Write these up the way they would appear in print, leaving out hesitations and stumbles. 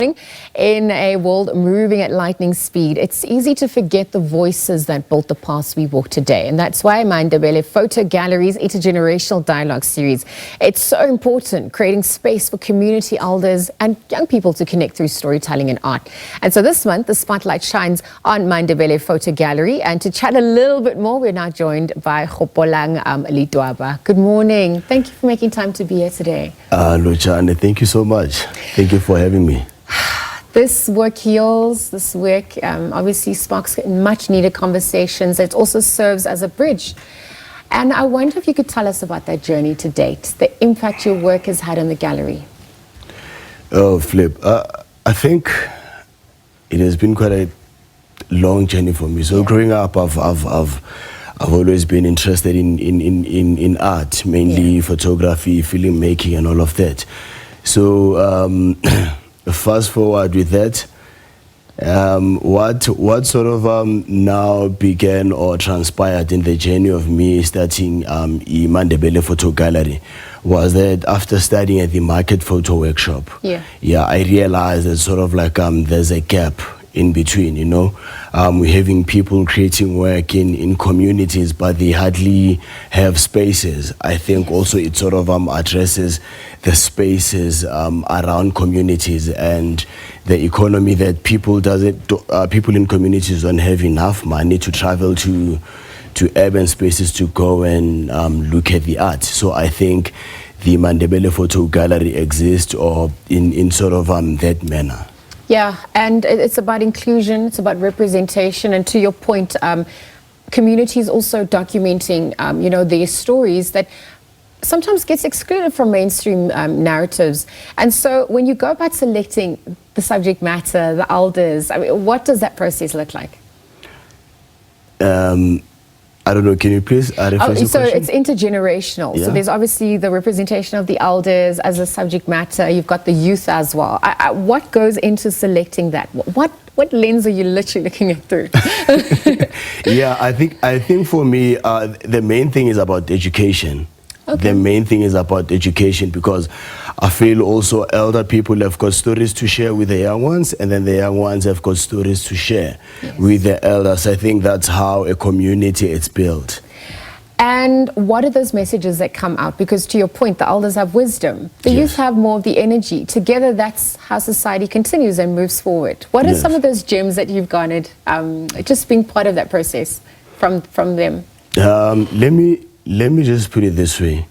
In a world moving at lightning speed, it's easy to forget the voices that built the paths we walk today. And that's why MaNdebele Photo Gallery's Intergenerational Dialogue series, it's so important, creating space for community elders and young people to connect through storytelling and art. And so this month, the spotlight shines on MaNdebele Photo Gallery. And to chat a little bit more, we're now joined by Gopolang Ledwaba. Good morning. Thank you for making time to be here today. Luchane, thank you so much. Thank you for having me. This work heals, this work obviously sparks much needed conversations. It also serves as a bridge. And I wonder if you could tell us about that journey to date, the impact your work has had on the gallery. Oh, Flip, I think it has been quite a long journey for me. So growing up, I've always been interested in art, mainly photography, filmmaking, and all of that. So fast forward with that, what sort of now began or transpired in the journey of me starting MaNdebele Photo Gallery was that after studying at the Market Photo Workshop, I realized that sort of like there's a gap in between, you know. We're having people creating work in communities, but they hardly have spaces. I think also it sort of addresses the spaces around communities and the economy that people in communities don't have enough money to travel to urban spaces to go and look at the art. So I think the MaNdebele Photo Gallery exists or in sort of that manner. Yeah, and it's about inclusion, it's about representation, and to your point, communities also documenting, you know, their stories that sometimes gets excluded from mainstream narratives. And so when you go about selecting the subject matter, the elders, I mean, what does that process look like? I don't know, can you please rephrase So your question? it's intergenerational. Yeah. So there's obviously the representation of the elders as a subject matter. You've got the youth as well. What goes into selecting that? What lens are you literally looking at through? Yeah, I think for me, the main thing is about education. Okay. The main thing is about education, because I feel also elder people have got stories to share with the young ones, and then the young ones have got stories to share with the elders. I think that's how a community is built. And what are those messages that come out? Because to your point, the elders have wisdom. The youth have more of the energy. Together, that's how society continues and moves forward. What are some of those gems that you've garnered, just being part of that process from them? Let me just put it this way.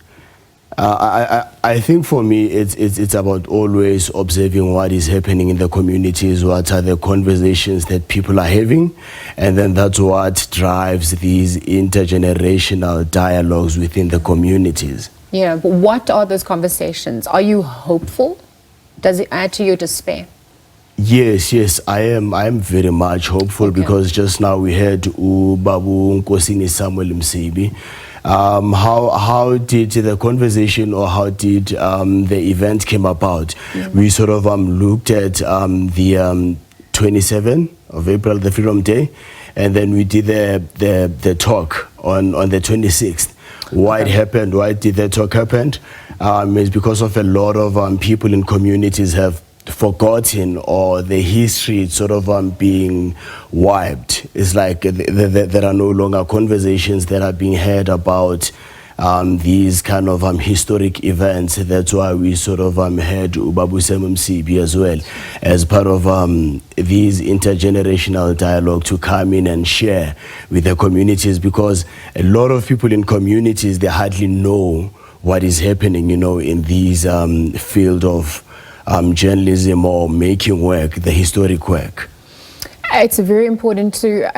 I think for me, it's about always observing what is happening in the communities, what are the conversations that people are having, and then that's what drives these intergenerational dialogues within the communities. Yeah, but what are those conversations? Are you hopeful? Does it add to your despair? Yes, I am very much hopeful, because just now we heard Babu Nkosini Samuel Msebi. How did the conversation, or how did the event came about? We sort of looked at the 27th of April, the Freedom Day, and then we did the talk on the 26th. Why it happened? Why did the talk happen? It's because of a lot of people in communities have forgotten, or the history sort of being wiped. It's like there are no longer conversations that are being had about these kind of historic events. That's why we sort of had Ubabu Semumsibi as well, as part of these intergenerational dialogue, to come in and share with the communities, because a lot of people in communities, they hardly know what is happening, you know, in these field of journalism or making work, the historic work. It's very important to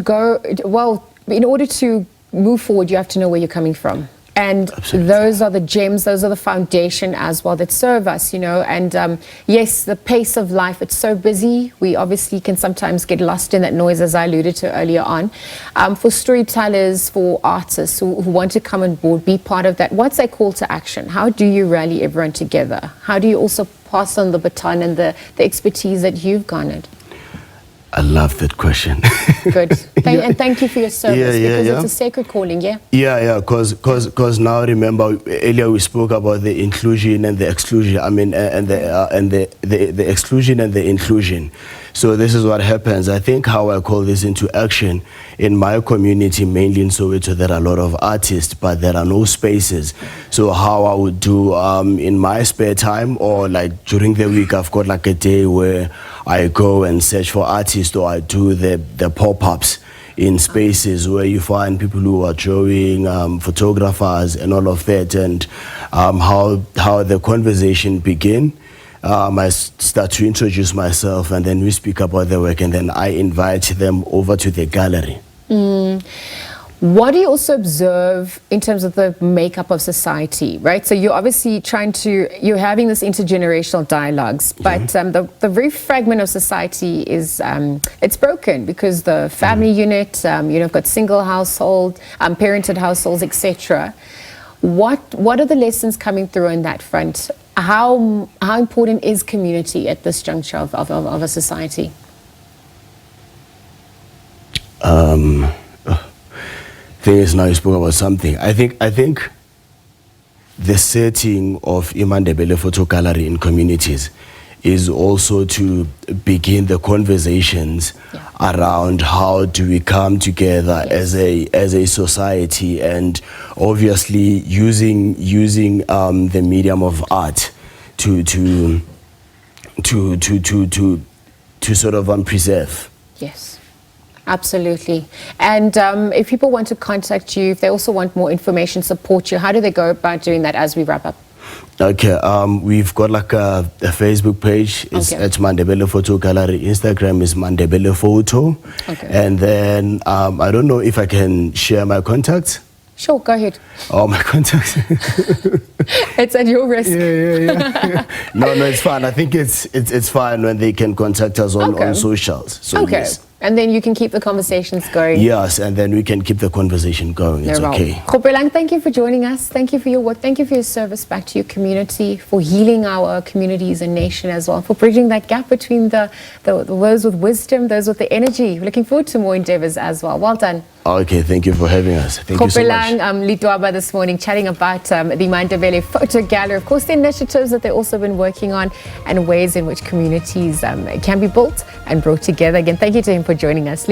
go, well, in order to move forward, you have to know where you're coming from. And those are the gems, those are the foundation as well that serve us, you know. And yes, the pace of life, it's so busy. We obviously can sometimes get lost in that noise, as I alluded to earlier on. For storytellers, for artists who want to come on board, be part of that, what's that call to action? How do you rally everyone together? How do you also pass on the baton and the expertise that you've garnered? I love that question. Good. And thank you for your service, because it's a sacred calling, yeah? Yeah, because now remember, earlier we spoke about the inclusion and the exclusion, the exclusion and the inclusion. So this is what happens. I think how I call this into action in my community, mainly in Soweto, there are a lot of artists, but there are no spaces. So how I would do in my spare time, or like during the week, I've got like a day where I go and search for artists, or I do the pop-ups in spaces where you find people who are drawing, photographers and all of that, and how the conversation begin. I start to introduce myself, and then we speak about the work, and then I invite them over to the gallery. What do you also observe in terms of the makeup of society, right? So you're obviously you're having this intergenerational dialogues, but the very fragment of society is, it's broken because the family unit, you've got single household, parented households, etc. What are the lessons coming through on that front? How important is community at this juncture of a society? Thing is, now you spoke about something. I think the setting of MaNdebele Photo Gallery in communities is also to begin the conversations around how do we come together as a society, and obviously using the medium of art to sort of preserve. Yes. Absolutely. And if people want to contact you, if they also want more information, support you, how do they go about doing that as we wrap up? Okay, we've got like a Facebook page. It's at MaNdebele Photo Gallery. Instagram is MaNdebele Photo. Okay. And then I don't know if I can share my contacts. Sure, go ahead. Oh, my contacts. It's at your risk. Yeah. No, it's fine. I think it's fine when they can contact us on socials. So yes. And then you can keep the conversations going. Yes, and then we can keep the conversation going. It's okay. Gopolang, thank you for joining us. Thank you for your work. Thank you for your service back to your community, for healing our communities and nation as well, for bridging that gap between those with wisdom, those with the energy. We're looking forward to more endeavors as well. Well done. Okay, thank you for having us. Thank you so much. Gopolang Ledwaba this morning, chatting about the MaNdebele Photo Gallery. Of course, the initiatives that they've also been working on, and ways in which communities can be built and brought together. Again, thank you to him for joining us.